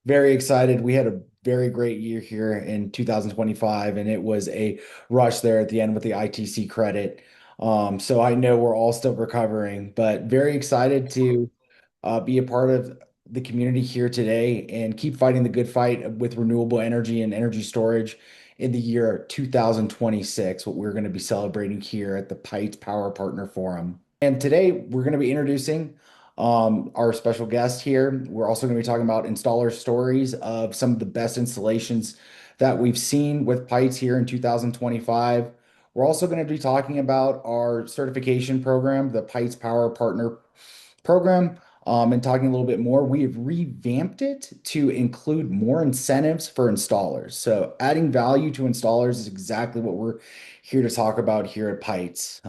Very excited. We had a very great year here in 2025, and it was a rush there at the end with the ITC credit. So I know we're all still recovering, but very excited to be a part of the community here today and keep fighting the good fight with renewable energy and energy storage in the year 2026, what we're going to be celebrating here at the Pytes Power Partner Forum. And today we're going to be introducing our special guest here. We're also going to be talking about installer stories of some of the best installations that we've seen with Pytes here in 2025. We're also going to be talking about our certification program, the Pytes Power Partner Program, and talking a little bit more. We have revamped it to include more incentives for installers. So adding value to installers is exactly what we're here to talk about here at Pytes.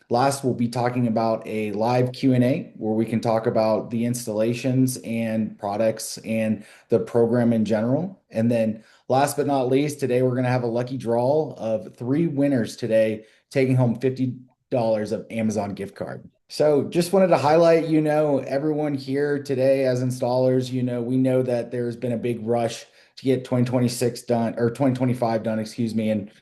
Last, we'll be talking about a live Q&A where we can talk about the installations and products and the program in general. And then last but not least, today we're going to have a lucky draw of three winners today, taking home $50 of Amazon gift card. So just wanted to highlight, everyone here today as installers, we know that there's been a big rush to get 2026 done or 2025 done, excuse me, and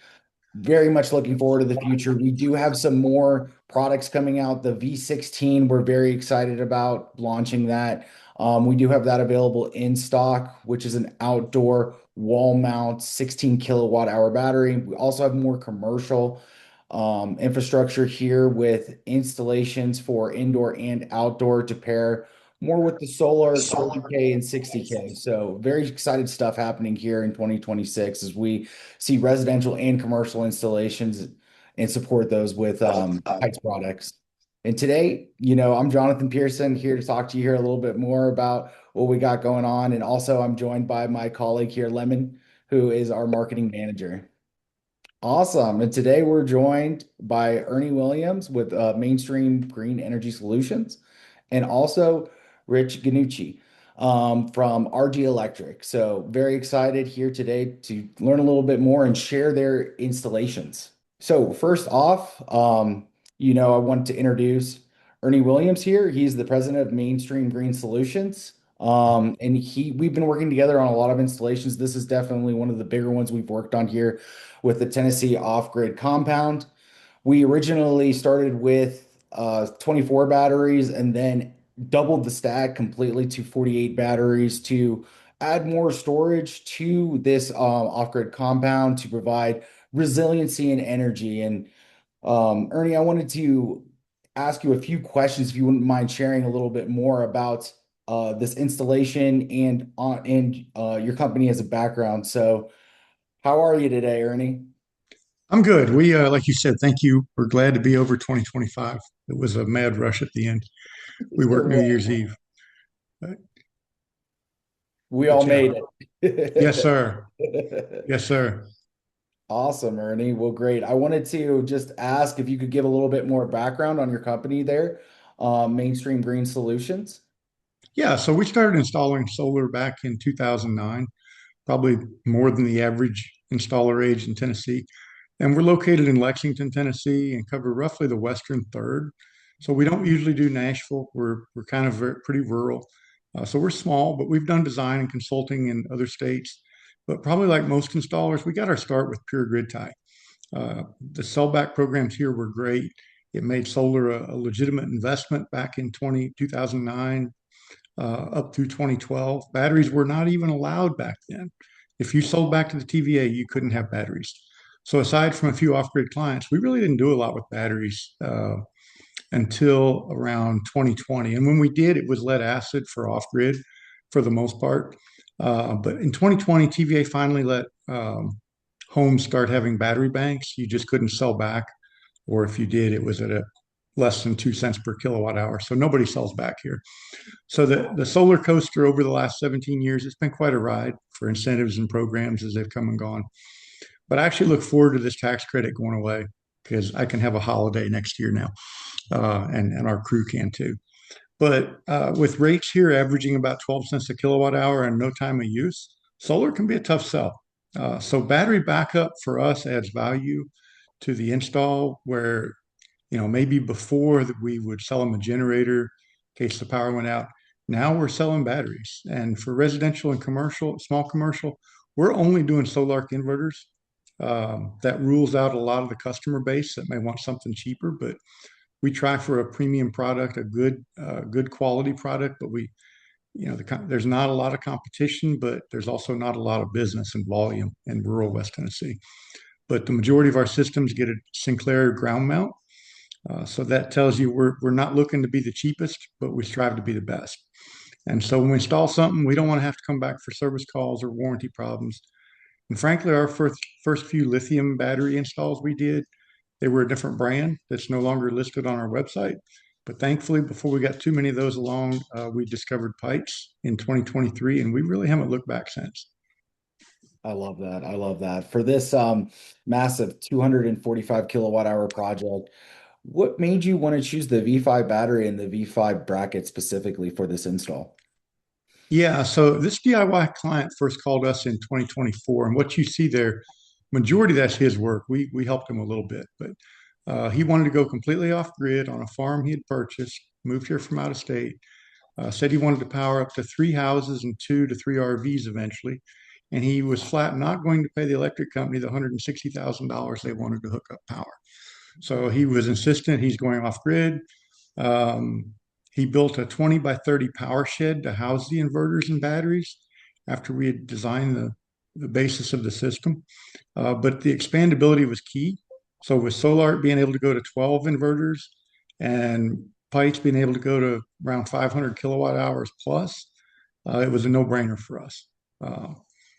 very much looking forward to the future. We do have some more products coming out. The V16, we're very excited about launching that. We do have that available in stock, which is an outdoor wall mount 16 kilowatt hour battery. We also have more commercial infrastructure here with installations for indoor and outdoor to pair more with the solar 30K and 60K. So very excited stuff happening here in 2026 as we see residential and commercial installations and support those with Heights products. And today, I'm Jonathan Pearson here to talk to you here a little bit more about what we got going on. And also I'm joined by my colleague here, Lemon, who is our marketing manager. Awesome. And today we're joined by Ernie Williams with Mainstream Green Energy Solutions and also Rich Ganucci from RG Electric. So, very excited here today to learn a little bit more and share their installations. So, first off, I want to introduce Ernie Williams here. He's the president of Mainstream Green Solutions. And we've been working together on a lot of installations. This is definitely one of the bigger ones we've worked on here with the Tennessee off-grid compound. We originally started with 24 batteries and then doubled the stack completely to 48 batteries to add more storage to this off-grid compound to provide resiliency and energy. And Ernie, I wanted to ask you a few questions if you wouldn't mind sharing a little bit more about this installation and your company as a background. So, how are you today, Ernie? I'm good. Like you said, thank you. We're glad to be over 2025. It was a mad rush at the end. We Sure worked New will. Year's Eve. But, We all but yeah, made yes, it. sir. Yes, sir. Awesome, Ernie. Well, great. I wanted to just ask if you could give a little bit more background on your company there, Mainstream Green Solutions. Yeah, so we started installing solar back in 2009, probably more than the average installer age in Tennessee. And we're located in Lexington, Tennessee, and cover roughly the western third. So we don't usually do Nashville. We're kind of pretty rural. So we're small, but we've done design and consulting in other states. But probably like most installers, we got our start with pure grid tie. The sellback programs here were great. It made solar a legitimate investment back in 2009 up through 2012. Batteries were not even allowed back then. If you sold back to the TVA, you couldn't have batteries. So aside from a few off-grid clients, we really didn't do a lot with batteries until around 2020. And when we did, it was lead acid for off-grid for the most part. But in 2020, TVA finally let homes start having battery banks. You just couldn't sell back, or if you did, it was at a less than 2 cents per kilowatt hour. So nobody sells back here. So the solar coaster over the last 17 years, it's been quite a ride for incentives and programs as they've come and gone. But I actually look forward to this tax credit going away because I can have a holiday next year now, and our crew can too. But with rates here averaging about 12 cents a kilowatt hour and no time of use, solar can be a tough sell. So battery backup for us adds value to the install where, maybe before that we would sell them a generator in case the power went out. Now we're selling batteries. And for residential and commercial, small commercial, we're only doing solar arc inverters. That rules out a lot of the customer base that may want something cheaper, but we try for a premium product, a good quality product. But there's not a lot of competition, but there's also not a lot of business and volume in rural West Tennessee. But the majority of our systems get a Sinclair ground mount. So that tells you we're not looking to be the cheapest, but we strive to be the best. And so when we install something, we don't want to have to come back for service calls or warranty problems. And frankly, our first few lithium battery installs we did, they were a different brand that's no longer listed on our website. But thankfully, before we got too many of those along, we discovered Pytes in 2023, and we really haven't looked back since. I love that. I love that. For this massive 245 kilowatt hour project, what made you want to choose the V5 battery and the V5 bracket specifically for this install? Yeah, so this DIY client first called us in 2024, and what you see there, majority that's his work. We helped him a little bit, but he wanted to go completely off grid on a farm he had purchased, moved here from out of state. Said he wanted to power up to three houses and 2 to 3 RVs eventually, and he was flat not going to pay the electric company the $160,000 they wanted to hook up power. So he was insistent he's going off grid. Um, he built a 20 by 30 power shed to house the inverters and batteries after we had designed the basis of the system. But the expandability was key. So with Solar being able to go to 12 inverters and Pytes being able to go to around 500 kilowatt hours plus, it was a no-brainer for us. Uh,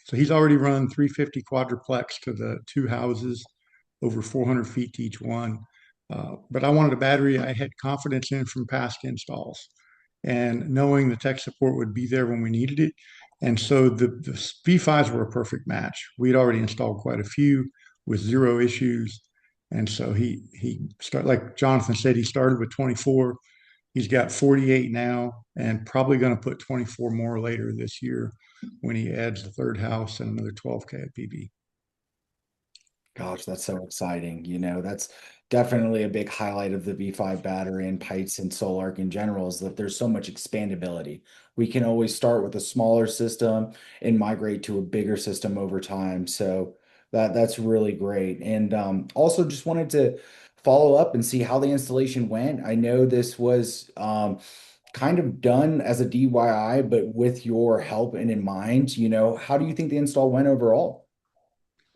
so he's already run 350 quadruplex to the two houses, over 400 feet to each one. But I wanted a battery I had confidence in from past installs and knowing the tech support would be there when we needed it. And so the V5s were a perfect match. We'd already installed quite a few with zero issues. And so he started, like Jonathan said, he started with 24. He's got 48 now and probably going to put 24 more later this year when he adds the third house and another 12K of PV. Gosh, that's so exciting. That's definitely a big highlight of the V5 battery and Pytes and Solarc in general is that there's so much expandability. We can always start with a smaller system and migrate to a bigger system over time. So that's really great. And also just wanted to follow up and see how the installation went. I know this was kind of done as a DIY, but with your help and in mind, how do you think the install went overall?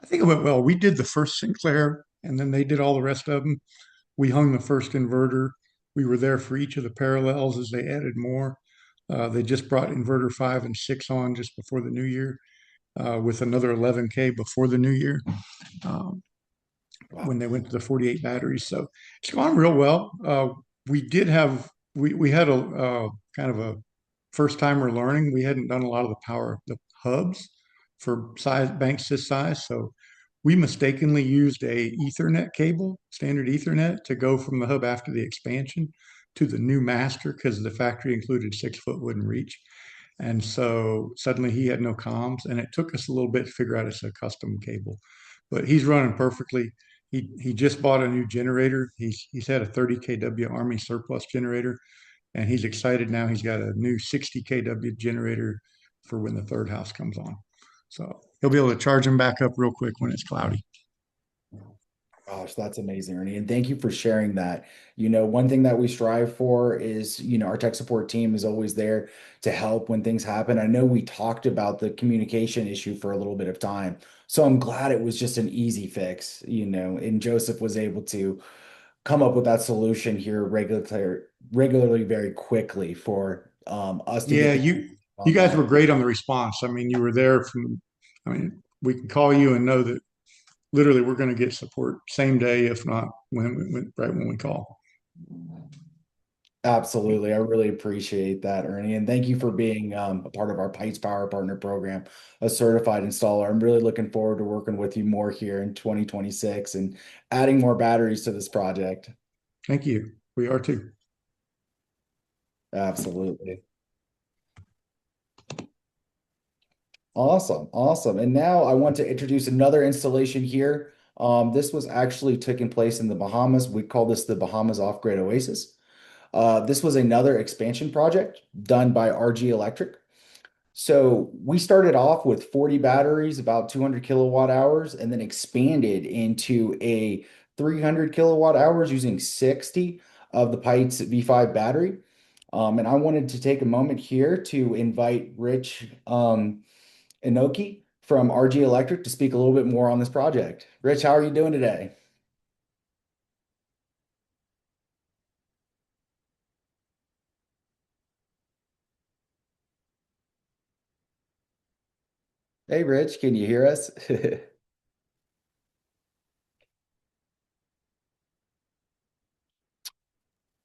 I think it went well. We did the first Sinclair and then they did all the rest of them. We hung the first inverter. We were there for each of the parallels as they added more. They just brought inverter 5 and 6 on just before the new year, with another 11K before the new year, um, Wow. when they went to the 48 batteries. So it's gone real well. We did have we had a kind of a first timer learning. We hadn't done a lot of the hubs for size banks this size, so we mistakenly used a Ethernet cable, standard Ethernet, to go from the hub after the expansion to the new master because the factory included 6 foot wouldn't reach. And so suddenly he had no comms, and it took us a little bit to figure out it's a custom cable. But he's running perfectly. He just bought a new generator. He's had a 30 kW Army surplus generator, and he's excited now. He's got a new 60 kW generator for when the third house comes on. So he'll be able to charge them back up real quick when it's cloudy. Gosh, that's amazing, Ernie. And thank you for sharing that. One thing that we strive for is, our tech support team is always there to help when things happen. I know we talked about the communication issue for a little bit of time. So I'm glad it was just an easy fix, and Joseph was able to come up with that solution here regularly very quickly for us to Yeah, get the you guys online. were great on the response. I mean, you were there from, I mean, we can call you and know that literally we're going to get support same day, if not right when we call. Absolutely. I really appreciate that, Ernie. And thank you for being a part of our Pytes Power Partner Program, a certified installer. I'm really looking forward to working with you more here in 2026 and adding more batteries to this project. Thank you. We are too. Absolutely. Awesome. Awesome. And now I want to introduce another installation here. This was actually taking place in the Bahamas. We call this the Bahamas Off-Grid Oasis. This was another expansion project done by RG Electric. So we started off with 40 batteries, about 200 kilowatt hours, and then expanded into a 300 kilowatt hours using 60 of the Pytes V5 battery. And I wanted to take a moment here to invite Rich Inoki from RG Electric to speak a little bit more on this project. Rich, how are you doing today? Hey, Rich, can you hear us?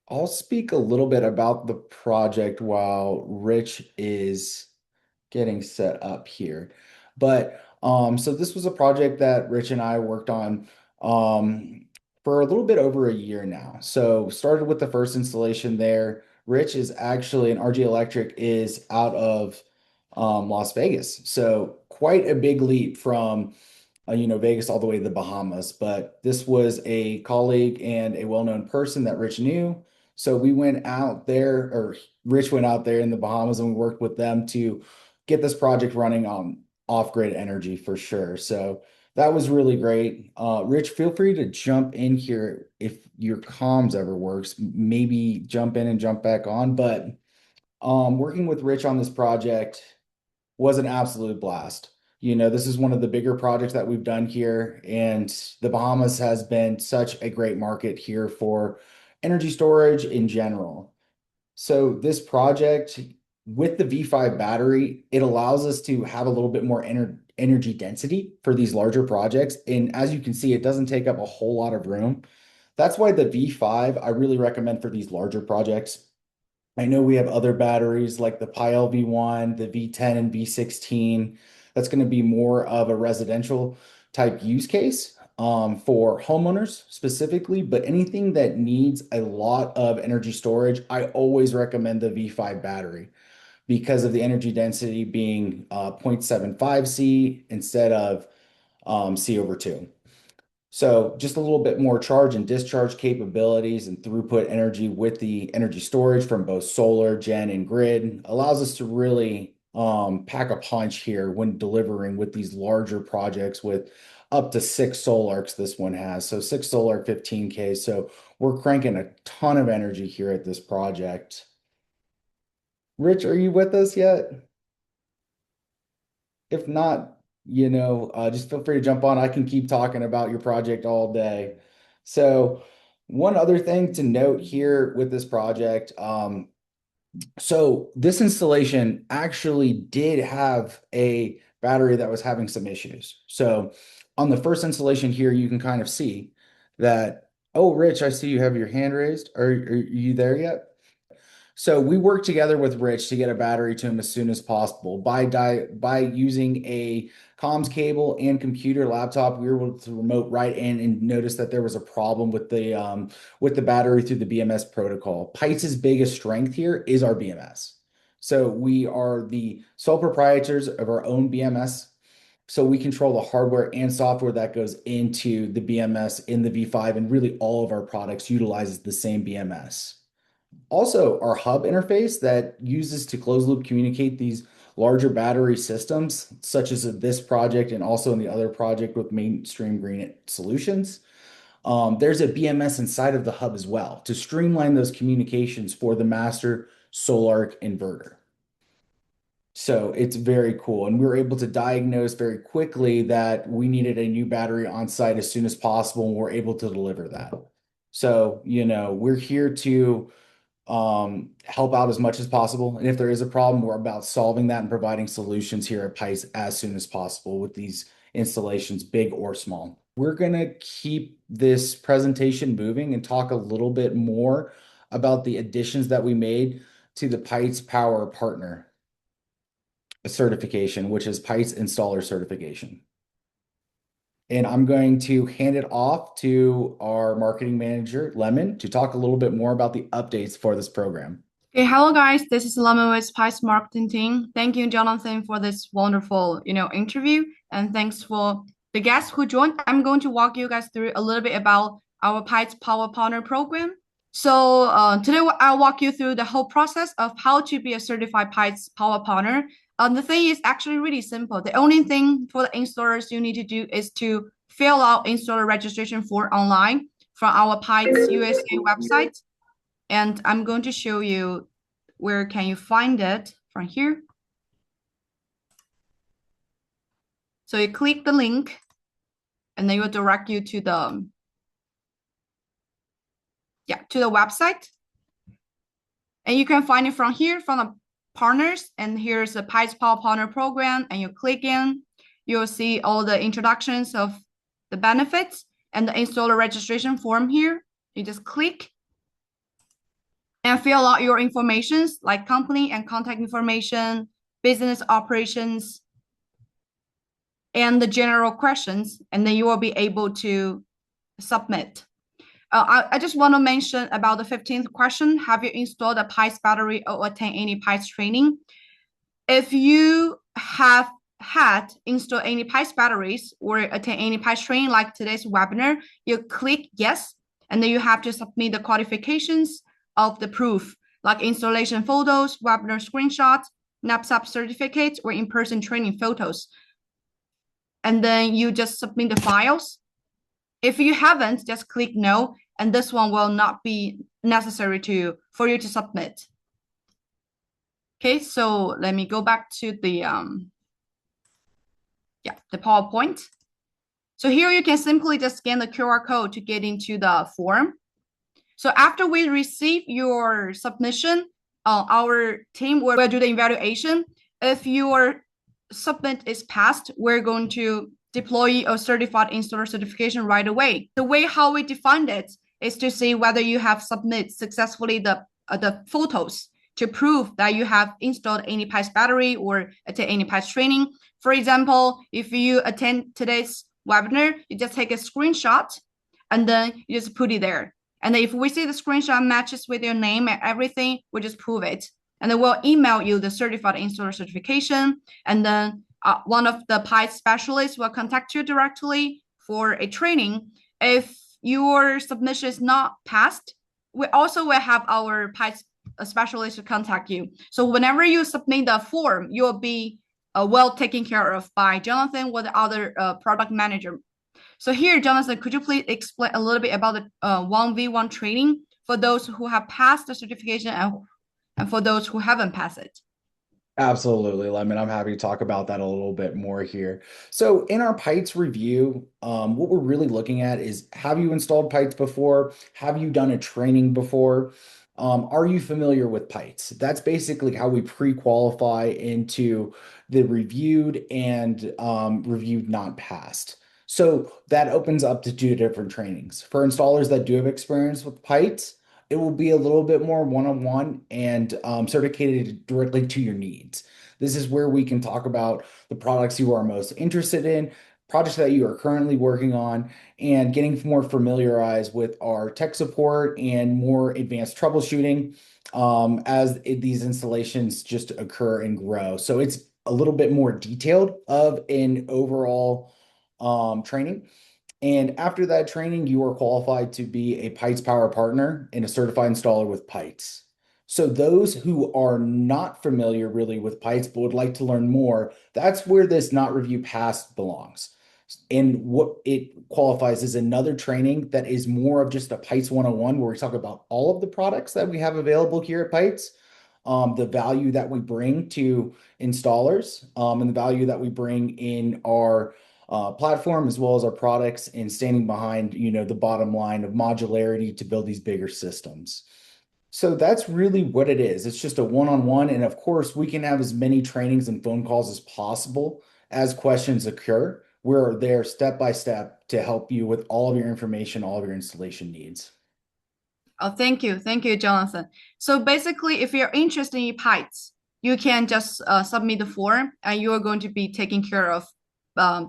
I'll speak a little bit about the project while Rich is getting set up here. But so this was a project that Rich and I worked on for a little bit over a year now. So started with the first installation there. Rich is actually, and RG Electric is out of Las Vegas. So quite a big leap from Vegas all the way to the Bahamas. But this was a colleague and a well-known person that Rich knew. So we went out there, or Rich went out there in the Bahamas, and we worked with them to get this project running on off-grid energy for sure. So that was really great. Rich, feel free to jump in here if your comms ever works. Maybe jump in and jump back on. But working with Rich on this project was an absolute blast. This is one of the bigger projects that we've done here, and the Bahamas has been such a great market here for energy storage in general. So this project with the V5 battery, it allows us to have a little bit more energy density for these larger projects. And as you can see, it doesn't take up a whole lot of room. That's why the V5 I really recommend for these larger projects. I know we have other batteries like the Pi V1, the V10 and V16. That's going to be more of a residential type use case for homeowners specifically, but anything that needs a lot of energy storage, I always recommend the V5 battery because of the energy density being 0.75 C instead of C over 2. So just a little bit more charge and discharge capabilities and throughput energy with the energy storage from both solar, gen, and grid allows us to really pack a punch here when delivering with these larger projects with up to 6 solarks this one has. So 6 solar 15K. So we're cranking a ton of energy here at this project. Rich, are you with us yet? If not, just feel free to jump on. I can keep talking about your project all day. So, one other thing to note here with this project, so this installation actually did have a battery that was having some issues. So, on the first installation here, you can kind of see that, oh, Rich, I see you have your hand raised. Are you there yet? So we worked together with Rich to get a battery to him as soon as possible. By using a comms cable and computer laptop, we were able to remote right in and notice that there was a problem with the battery through the BMS protocol. Pyte's biggest strength here is our BMS. So we are the sole proprietors of our own BMS. So we control the hardware and software that goes into the BMS in the V5, and really all of our products utilizes the same BMS. Also, our hub interface that uses to close loop communicate these larger battery systems, such as this project and also in the other project with Mainstream Green Solutions. There's a BMS inside of the hub as well to streamline those communications for the master solar inverter. So it's very cool. And we were able to diagnose very quickly that we needed a new battery on site as soon as possible, and we're able to deliver that. So, we're here to help out as much as possible. And if there is a problem, we're about solving that and providing solutions here at Pytes as soon as possible with these installations, big or small. We're going to keep this presentation moving and talk a little bit more about the additions that we made to the Pytes Power Partner certification, which is Pytes Installer Certification. And I'm going to hand it off to our marketing manager, Lemon, to talk a little bit more about the updates for this program. Okay, hello guys. This is Lemon with Pytes Marketing Team. Thank you, Jonathan, for this wonderful, interview, and thanks for the guests who joined. I'm going to walk you guys through a little bit about our Pytes Power Partner Program. Today I'll walk you through the whole process of how to be a certified Pytes Power Partner. The thing is actually really simple. The only thing for the installers you need to do is to fill out installer registration form online from our Pytes USA website. And I'm going to show you where can you find it from here. So you click the link and then it will direct you to the website. And you can find it from here, from the partners. And here's the Pytes Power Partner Program. And you click in, you'll see all the introductions of the benefits and the installer registration form here. You just click and fill out your informations like company and contact information, business operations, and the general questions. And then you will be able to submit. I just want to mention about the 15th question. Have you installed a Pytes battery or attend any Pytes training? If you have had installed any Pytes batteries or attend any Pytes training like today's webinar, you click yes, and then you have to submit the qualifications of the proof, like installation photos, webinar screenshots, NAPSAP certificates, or in-person training photos. And then you just submit the files. If you haven't, just click no, and this one will not be necessary for you to submit. Okay, so let me go back to the PowerPoint. So here you can simply just scan the QR code to get into the form. So after we receive your submission, our team will do the evaluation. If your submit is passed, we're going to deploy a certified installer certification right away. The way how we defined it is to see whether you have submitted successfully the photos to prove that you have installed any Pytes battery or attend any Pytes training. For example, if you attend today's webinar, you just take a screenshot and then you just put it there. And then if we see the screenshot matches with your name and everything, we just prove it. And then we'll email you the certified installer certification. And then one of the Pytes specialists will contact you directly for a training. If your submission is not passed, we also will have our Pytes specialist to contact you. So whenever you submit the form, you'll be well taken care of by Jonathan or the other product manager. So here, Jonathan, could you please explain a little bit about the 1v1 training for those who have passed the certification and for those who haven't passed it? Absolutely, Lemon. I'm happy to talk about that a little bit more here. So in our Pytes review, what we're really looking at is, have you installed Pytes before? Have you done a training before? Are you familiar with Pytes? That's basically how we pre-qualify into the reviewed and reviewed not passed. So that opens up to two different trainings. For installers that do have experience with Pytes, it will be a little bit more one-on-one and certificated directly to your needs. This is where we can talk about the products you are most interested in, projects that you are currently working on, and getting more familiarized with our tech support and more advanced troubleshooting as these installations just occur and grow. So it's a little bit more detailed of an overall training. And after that training, you are qualified to be a Pytes Power Partner and a certified installer with Pytes. So those who are not familiar really with Pytes but would like to learn more, that's where this not review passed belongs. And what it qualifies is another training that is more of just a Pytes 101, where we talk about all of the products that we have available here at Pytes, the value that we bring to installers, and the value that we bring in our platform as well as our products, and standing behind, the bottom line of modularity to build these bigger systems. So that's really what it is. It's just a one-on-one. And of course, we can have as many trainings and phone calls as possible as questions occur. We're there step by step to help you with all of your information, all of your installation needs. Oh, thank you. Thank you, Jonathan. So basically, if you're interested in Pytes, you can just submit the form and you are going to be taken care of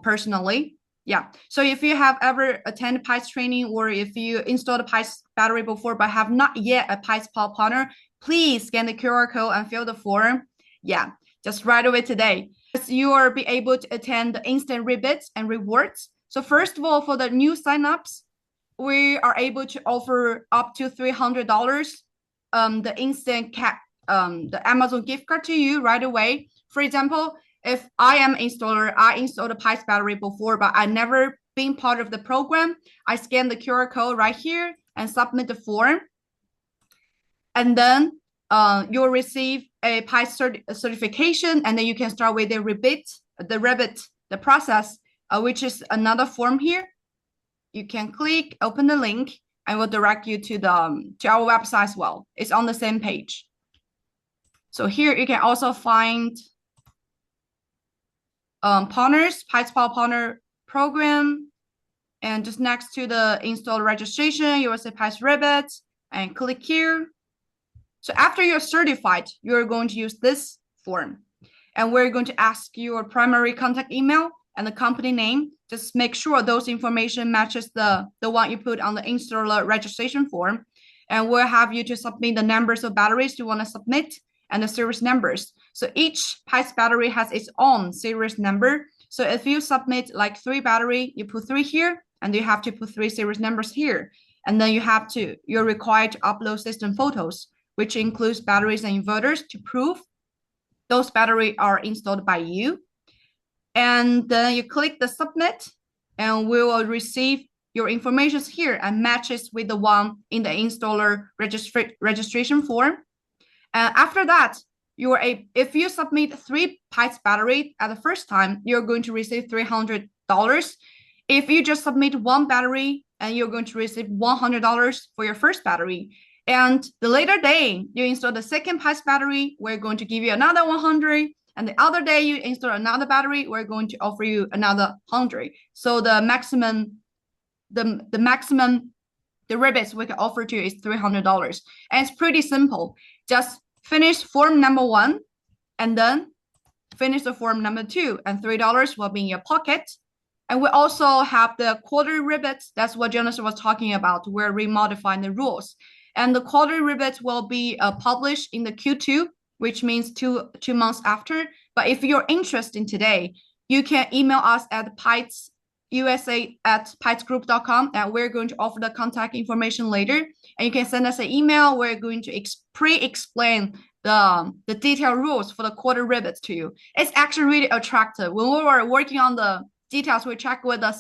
personally. Yeah. So if you have ever attended Pytes training, or if you installed a Pytes battery before but have not yet a Pytes Power Partner, please scan the QR code and fill the form. Yeah, just right away today. You will be able to attend the instant rebates and rewards. So first of all, for the new signups, we are able to offer up to $300 the instant the Amazon gift card to you right away. For example, if I am installer, I installed a Pytes battery before, but I never been part of the program. I scan the QR code right here and submit the form. And then you'll receive a Pytes certification, and then you can start with the Rebit, the process, which is another form here. You can click, open the link, and will direct you to our website as well. It's on the same page. So here you can also find partners, Pytes Power Partner Program, and just next to the install registration, you will see Pytes Rebit, and click here. So after you're certified, you're going to use this form, and we're going to ask your primary contact email and the company name. Just make sure those information matches the one you put on the installer registration form, and we'll have you to submit the numbers of batteries you want to submit and the series numbers. So each Pytes battery has its own series number. So if you submit like 3 battery, you put 3 here, and you have to put 3 series numbers here. And then you're required to upload system photos, which includes batteries and inverters, to prove those batteries are installed by you. And then you click the submit, and we will receive your information here and matches with the one in the installer registration form. And after that, if you submit 3 Pytes battery at the first time, you're going to receive $300. If you just submit 1 battery, and you're going to receive $100 for your first battery. And the later day you install the second Pytes battery, we're going to give you another 100. And the other day you install another battery, we're going to offer you another 100. So the maximum the rebates we can offer to you is $300. And it's pretty simple. Just finish form number 1, and then finish the form number 2, and $3 will be in your pocket. And we also have the quarterly rebates. That's what Jonathan was talking about. We're remodifying the rules. And the quarterly rebates will be published in the Q2, which means two months after. But if you're interested in today, you can email us at pytesusa@pytesgroup.com, and we're going to offer the contact information later. And you can send us an email. We're going to pre-explain the detailed rules for the quarter rebates to you. It's actually really attractive. When we were working on the details, we checked with the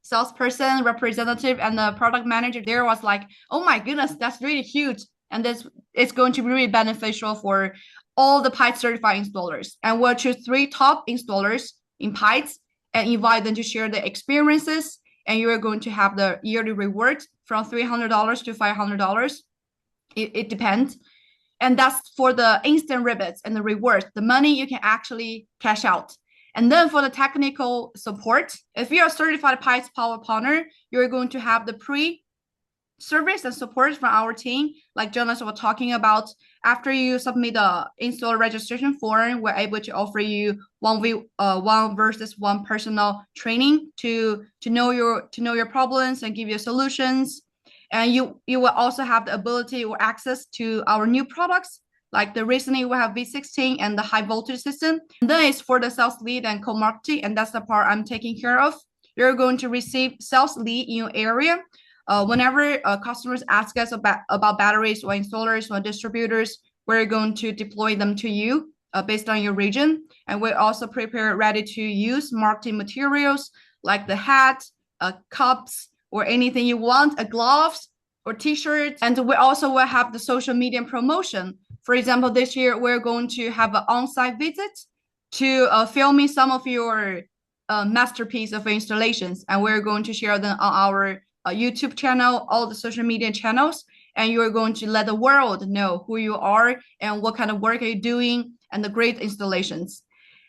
salesperson, representative, and the product manager. There was like, oh my goodness, that's really huge. And this is going to be really beneficial for all the Pytes certified installers. And we'll choose 3 top installers in Pytes and invite them to share their experiences. And you're going to have the yearly reward from $300 to $500. It depends. And that's for the instant rebates and the rewards, the money you can actually cash out. And then for the technical support, if you're a certified Pytes Power Partner, you're going to have the pre-service and support from our team, like Jonas was talking about. After you submit the installer registration form, we're able to offer you 1-versus-1 personal training to know your problems and give you solutions. And you will also have the ability or access to our new products. Like recently we have V16 and the high voltage system. And then it's for the sales lead and co-marketing, and that's the part I'm taking care of. You're going to receive sales lead in your area. Whenever customers ask us about batteries or installers or distributors, we're going to deploy them to you based on your region. And we also prepare ready-to-use marketing materials like the hat, cups, or anything you want, gloves or t-shirts. And we also will have the social media promotion. For example, this year, we're going to have an on-site visit to filming some of your masterpiece of installations. And we're going to share them on our YouTube channel, all the social media channels. And you're going to let the world know who you are and what kind of work are you doing and the great installations.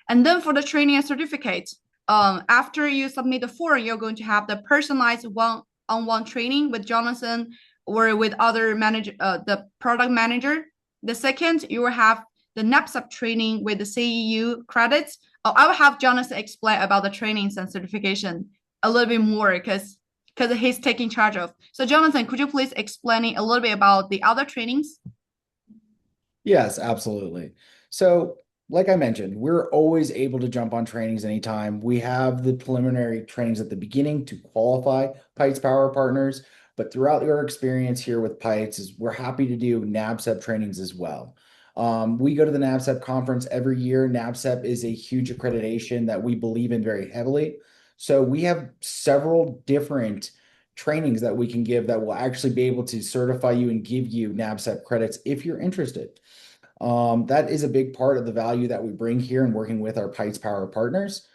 And then for the training and certificate, after you submit the form, you're going to have the personalized one-on-one training with Jonathan or with other the product manager. The second, you will have the NAPSAP training with the CEU credits. I will have Jonathan explain about the trainings and certification a little bit more because he's taking charge of. So Jonathan, could you please explain a little bit about the other trainings? Yes, absolutely. So Like I mentioned, we're always able to jump on trainings anytime. We have the preliminary trainings at the beginning to qualify Pytes Power Partners, but throughout your experience here with Pytes, is we're happy to do NABCEP trainings as well. We go to the NABCEP conference every year. NABCEP is a huge accreditation that we believe in very heavily. So we have several different trainings that we can give that will actually be able to certify you and give you NABCEP credits if you're interested. That is a big part of the value that we bring here in working with our Pytes Power partners,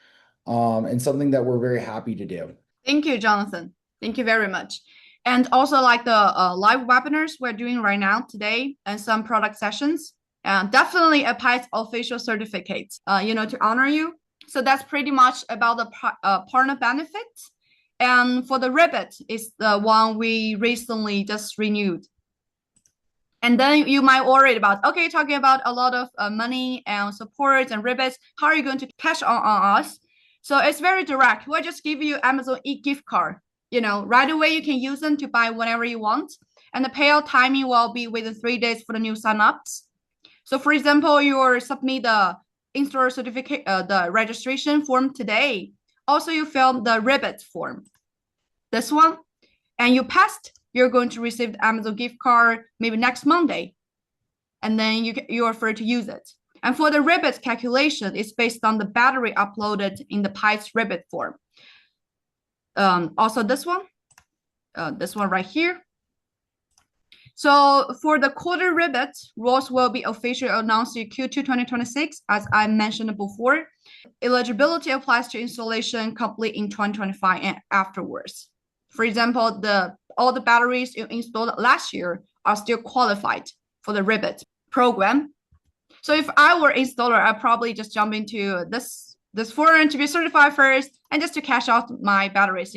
and something that we're very happy to do. Thank you, Jonathan. Thank you very much. And also like the live webinars we're doing right now today and some product sessions, definitely a Pytes official certificate, to honor you. So that's pretty much about the partner benefits. And for the ribbon, is the one we recently just renewed. And then you might worry about, okay, talking about a lot of money and support and rebates, how are you going to cash on us? So it's very direct. We'll just give you Amazon e-gift card. Right away you can use them to buy whatever you want. And the payout timing will be within 3 days for the new signups. So for example, you submit the in-store certificate, the registration form today. Also, you fill the rebate form. This one, and you passed, you're going to receive the Amazon gift card maybe next Monday. And then you are free to use it. And for the rebate calculation, it's based on the battery uploaded in the Pytes rebate form. Also this one right here. So for the quarter rebate, rules will be officially announced in Q2 2026, as I mentioned before. Eligibility applies to installation complete in 2025 and afterwards. For example, all the batteries you installed last year are still qualified for the rebate program. So if I were installer, I'd probably just jump into this forum to be certified first and just to cash out my batteries,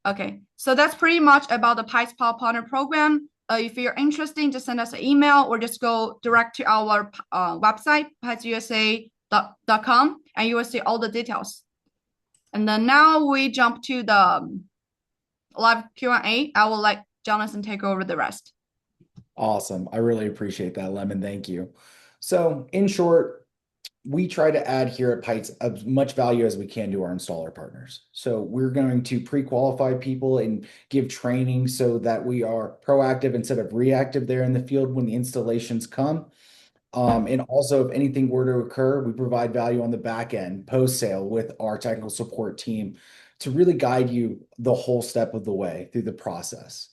Okay, so that's pretty much about the Pytes Power Partner Program. If you're interested, just send us an email or just go direct to our website, pytesusa.com, and you will see all the details. And then now we jump to the live Q&A. I will let Jonathan take over the rest. Awesome. I really appreciate that, Lemon. Thank you. So in short, we try to add here at Pytes as much value as we can to our installer partners. So we're going to pre-qualify people and give training so that we are proactive instead of reactive there in the field when the installations come. And also, if anything were to occur, we provide value on the back end, post-sale with our technical support team to really guide you the whole step of the way through the process.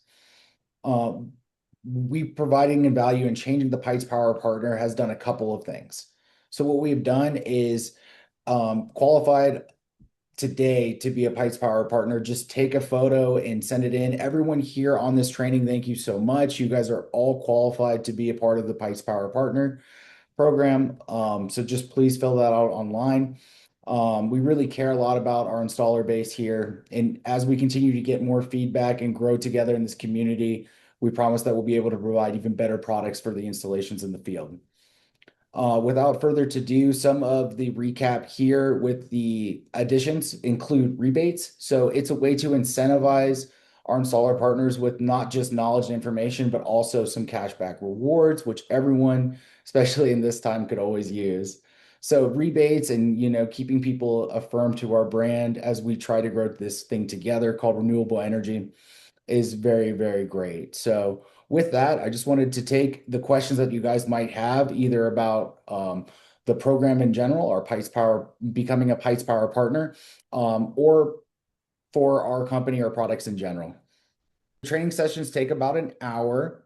We providing value and changing the Pytes Power Partner has done a couple of things. So what we've done is qualified today to be a Pytes Power Partner. Just take a photo and send it in. Everyone here on this training, thank you so much. You guys are all qualified to be a part of the Pytes Power Partner program. So just please fill that out online. We really care a lot about our installer base here. And as we continue to get more feedback and grow together in this community, we promise that we'll be able to provide even better products for the installations in the field. Without further ado, some of the recap here with the additions include rebates. So it's a way to incentivize our installer partners with not just knowledge and information, but also some cashback rewards, which everyone, especially in this time, could always use. So rebates and, keeping people affirmed to our brand as we try to grow this thing together called renewable energy is very, very great. So with that, I just wanted to take the questions that you guys might have either about the program in general or Pytes Power, becoming a Pytes Power partner, or for our company or products in general. Training sessions take about an hour,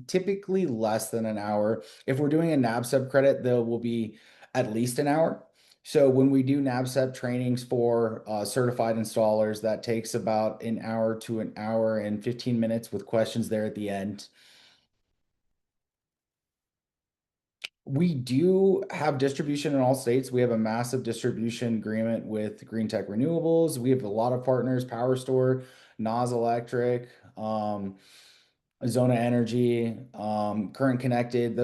typically less than an hour. If we're doing a NABCEP credit, there will be at least an hour. So when we do NABCEP trainings for certified installers, that takes about an hour to an hour and 15 minutes with questions there at the end. We do have distribution in all states. We have a massive distribution agreement with Green Tech Renewables. We have a lot of partners, Power Store, Nas Electric, Zona Energy, Current Connected.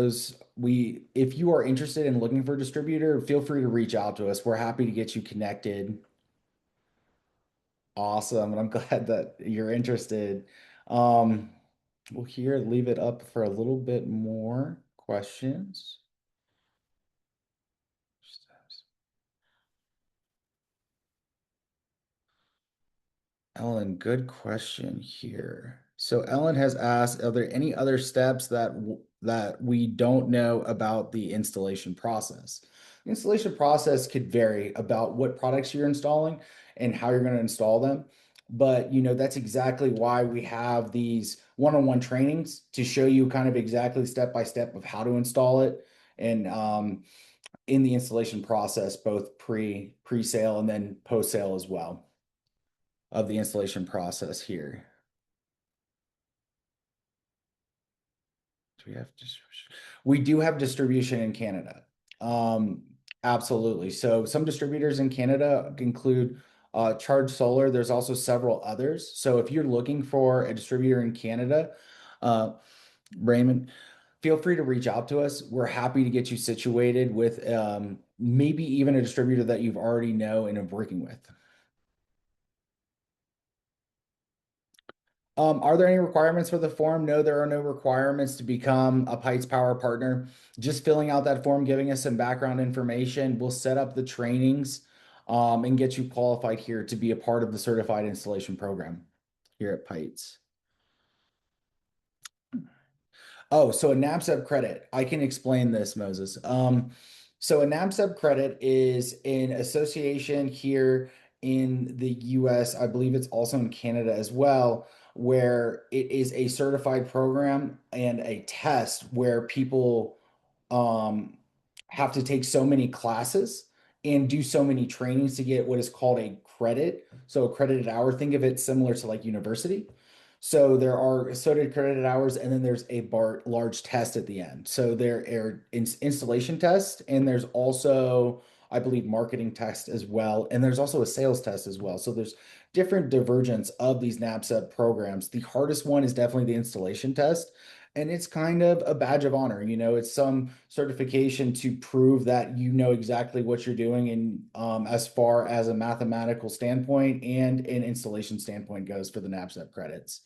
If you are interested in looking for a distributor, feel free to reach out to us. We're happy to get you connected. Awesome. And I'm glad that you're interested. We'll leave it up for a little bit more questions. Ellen, good question here. So Ellen has asked, are there any other steps that we don't know about the installation process? The installation process could vary about what products you're installing and how you're going to install them. But that's exactly why we have these one-on-one trainings to show you kind of exactly step by step of how to install it and in the installation process, both pre-sale and then post-sale as well of the installation process here. Do we have distribution? We do have distribution in Canada. Absolutely. So some distributors in Canada include Charge Solar. There's also several others. So if you're looking for a distributor in Canada, Raymond, feel free to reach out to us. We're happy to get you situated with maybe even a distributor that you've already know and are working with. Are there any requirements for the form? No, there are no requirements to become a Pytes Power partner. Just filling out that form, giving us some background information. We'll set up the trainings and get you qualified here to be a part of the certified installation program here at Pytes. Oh, so a NABCEP credit. I can explain this, Moses. So a NABCEP credit is an association here in the US. I believe it's also in Canada as well, where it is a certified program and a test where people um, have to take so many classes and do so many trainings to get what is called a credit. So a credited hour, think of it similar to like university. So there are assorted credited hours, and then there's a large test at the end. So there are installation test, and there's also, I believe, marketing test as well, and there's also a sales test as well. So there's different divergence of these NABCEP programs. The hardest one is definitely the installation test, and it's kind of a badge of honor. It's some certification to prove that you know exactly what you're doing, and as far as a mathematical standpoint and an installation standpoint goes for the NABCEP credits.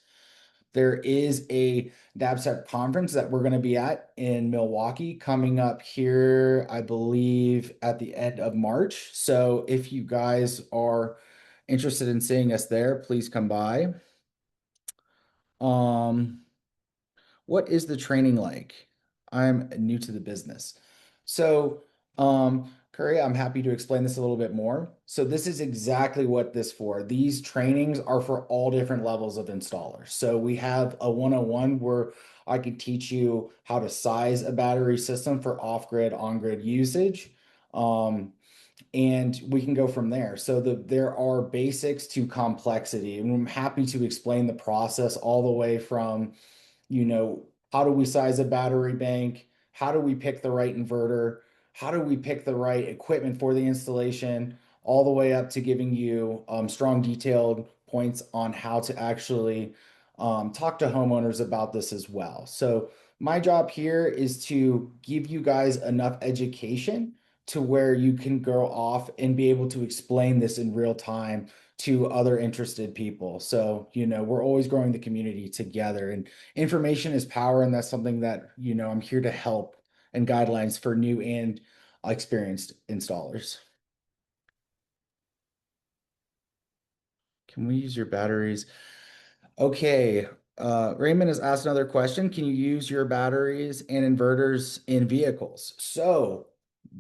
There is a NABCEP conference that we're going to be at in Milwaukee coming up here, I believe, at the end of March. So if you guys are interested in seeing us there, please come by. What is the training like? I'm new to the business. So, Curry, I'm happy to explain this a little bit more. So this is exactly what this for. These trainings are for all different levels of installers. So we have a 101 where I could teach you how to size a battery system for off-grid, on-grid usage. And we can go from there. So there are basics to complexity, and I'm happy to explain the process all the way from how do we size a battery bank? How do we pick the right inverter? How do we pick the right equipment for the installation? All the way up to giving you strong detailed points on how to actually talk to homeowners about this as well. So my job here is to give you guys enough education to where you can go off and be able to explain this in real time to other interested people. So, we're always growing the community together, and information is power. And that's something that, I'm here to help and guidelines for new and experienced installers. Can we use your batteries? Okay. Raymond has asked another question. Can you use your batteries and inverters in vehicles? So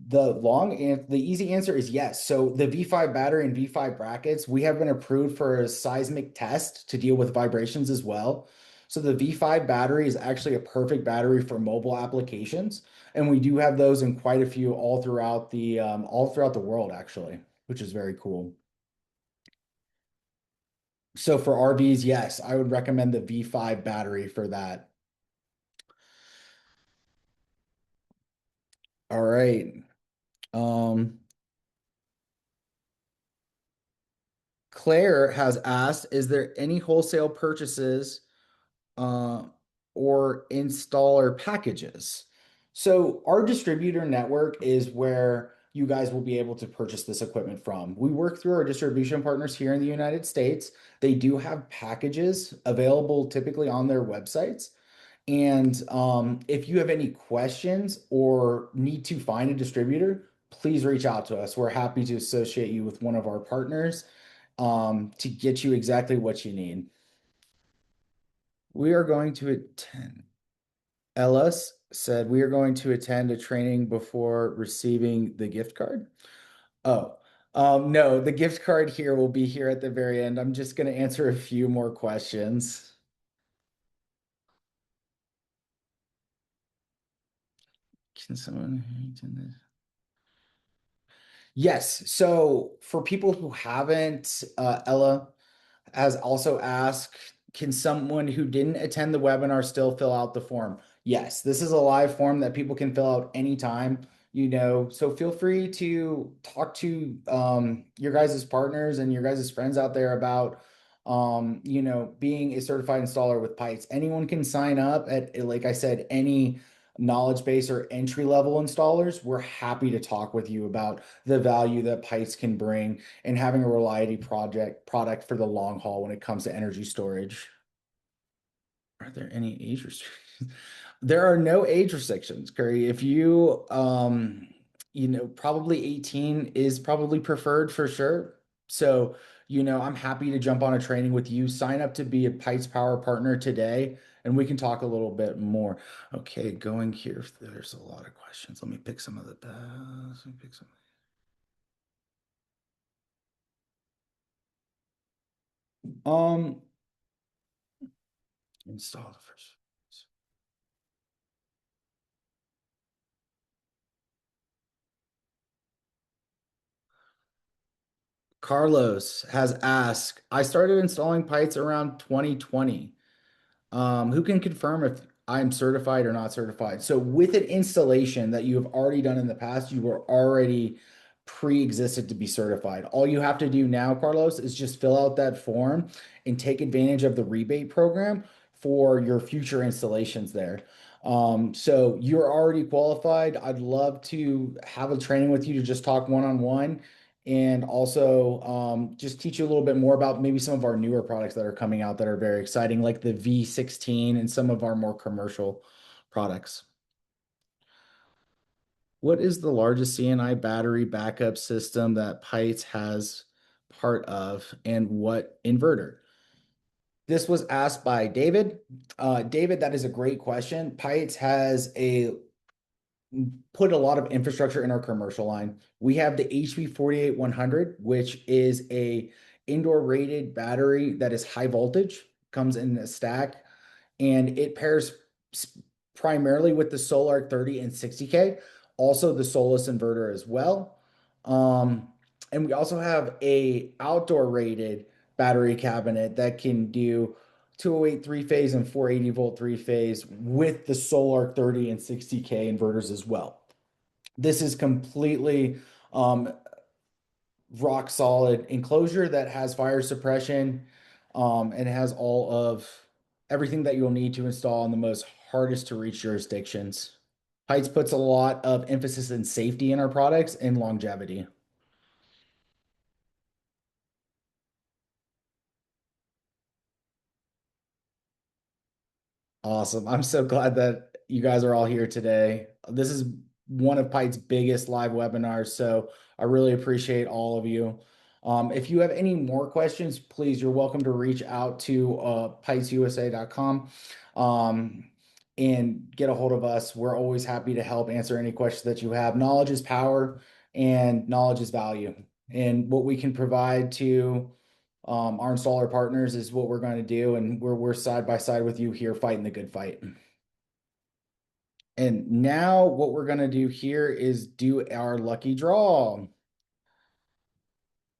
the easy answer is yes. So the V5 battery and V5 brackets, we have been approved for a seismic test to deal with vibrations as well. So the V5 battery is actually a perfect battery for mobile applications, and we do have those in quite a few all throughout the world actually, which is very cool. So for RVs, yes, I would recommend the V5 battery for that. All right. Claire has asked, is there any wholesale purchases uh, or installer packages? So our distributor network is where you guys will be able to purchase this equipment from. We work through our distribution partners here in the United States. They do have packages available typically on their websites. And if you have any questions or need to find a distributor, please reach out to us. We're happy to associate you with one of our partners. to get you exactly what you need. We are going to attend. Ellis said we are going to attend a training before receiving the gift card. Oh, no, the gift card here will be here at the very end. I'm just going to answer a few more questions. Can someone attend this? Yes. So for people who haven't, Ella has also asked, can someone who didn't attend the webinar still fill out the form? Yes, this is a live form that people can fill out anytime, so feel free to talk to your guys' partners and your guys' friends out there about being a certified installer with Pytes. Anyone can sign up at, like I said, any knowledge base or entry level installers. We're happy to talk with you about the value that Pytes can bring and having a reliability product for the long haul when it comes to energy storage. Are there any age restrictions? There are no age restrictions, Curry. If you probably 18 is probably preferred for sure. So, I'm happy to jump on a training with you. Sign up to be a Pytes Power partner today, and we can talk a little bit more. Okay, going here. There's a lot of questions. Let me pick some of the best. Let me pick some. Install the first. Carlos has asked, I started installing Pytes around 2020. Who can confirm if I'm certified or not certified? So with an installation that you have already done in the past, you were already pre-existed to be certified. All you have to do now, Carlos, is just fill out that form and take advantage of the rebate program for your future installations there. So you're already qualified. I'd love to have a training with you to just talk one-on-one and also just teach you a little bit more about maybe some of our newer products that are coming out that are very exciting, like the V16 and some of our more commercial products. What is the largest CNI battery backup system that Pytes has part of, and what inverter? This was asked by David. David, that is a great question. Pytes has put a lot of infrastructure in our commercial line. We have the HV 48100, which is a indoor rated battery that is high voltage, comes in a stack, and it pairs primarily with the Solar 30 and 60K, also the Solus inverter as well. And we also have a outdoor rated battery cabinet that can do 208 three-phase and 480 volt three-phase with the Solar 30 and 60K inverters as well. This is completely rock solid enclosure that has fire suppression and has all of everything that you'll need to install in the most hardest to reach jurisdictions. Heights puts a lot of emphasis in safety in our products and longevity. Awesome. I'm so glad that you guys are all here today. This is one of Pyte's biggest live webinars, so I really appreciate all of you. If you have any more questions, please, you're welcome to reach out to pytesusa.com and get a hold of us. We're always happy to help answer any questions that you have. Knowledge is power and knowledge is value. And what we can provide to our installer partners is what we're going to do, and we're side by side with you here fighting the good fight. And now what we're going to do here is do our lucky draw.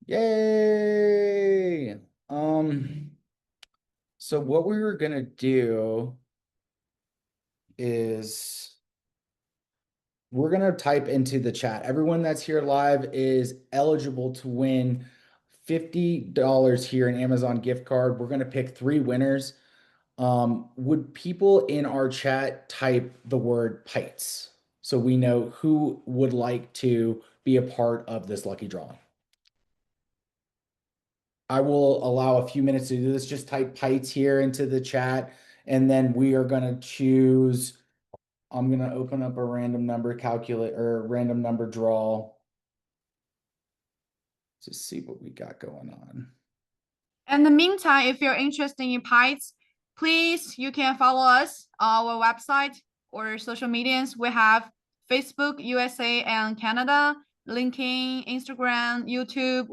Yay! So what we were going to do is we're going to type into the chat. Everyone that's here live is eligible to win $50 here in Amazon gift card. We're going to pick 3 winners. Would people in our chat type the word Pytes so we know who would like to be a part of this lucky draw? I will allow a few minutes to do this. Just type Pytes here into the chat, and then we are going to choose. I'm going to open up a random number calculator or random number draw to see what we got going on. In the meantime, if you're interested in Pytes, please, you can follow us on our website or social medias. We have Facebook, USA and Canada, LinkedIn, Instagram, YouTube,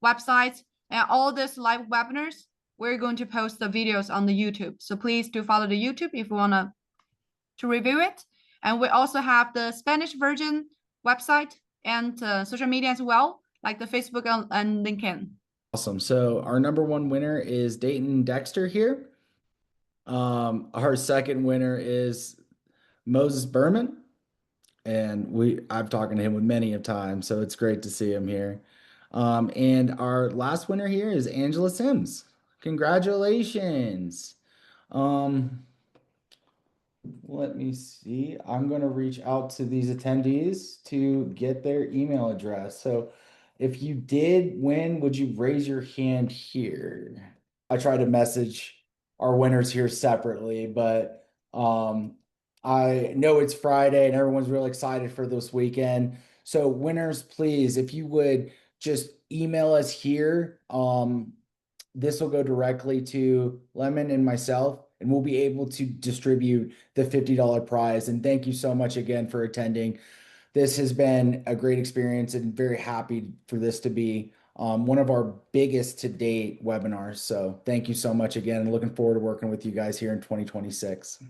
websites, and all these live webinars. We're going to post the videos on the YouTube. So please do follow the YouTube if you want to review it. And we also have the Spanish version website and social media as well, like the Facebook and LinkedIn. Awesome. So our number one winner is Dayton Dexter here. Our second winner is Moses Berman. And I've talked to him with many of times, so it's great to see him here. And our last winner here is Angela Sims. Congratulations. Um, Let me see. I'm going to reach out to these attendees to get their email address. So if you did win, would you raise your hand here? I try to message our winners here separately, but I know it's Friday and everyone's really excited for this weekend. So winners, please, if you would just email us here, this will go directly to Lemon and myself, and we'll be able to distribute the $50 prize. And thank you so much again for attending. This has been a great experience and very happy for this to be one of our biggest to date webinars. So thank you so much again, and looking forward to working with you guys here in 2026.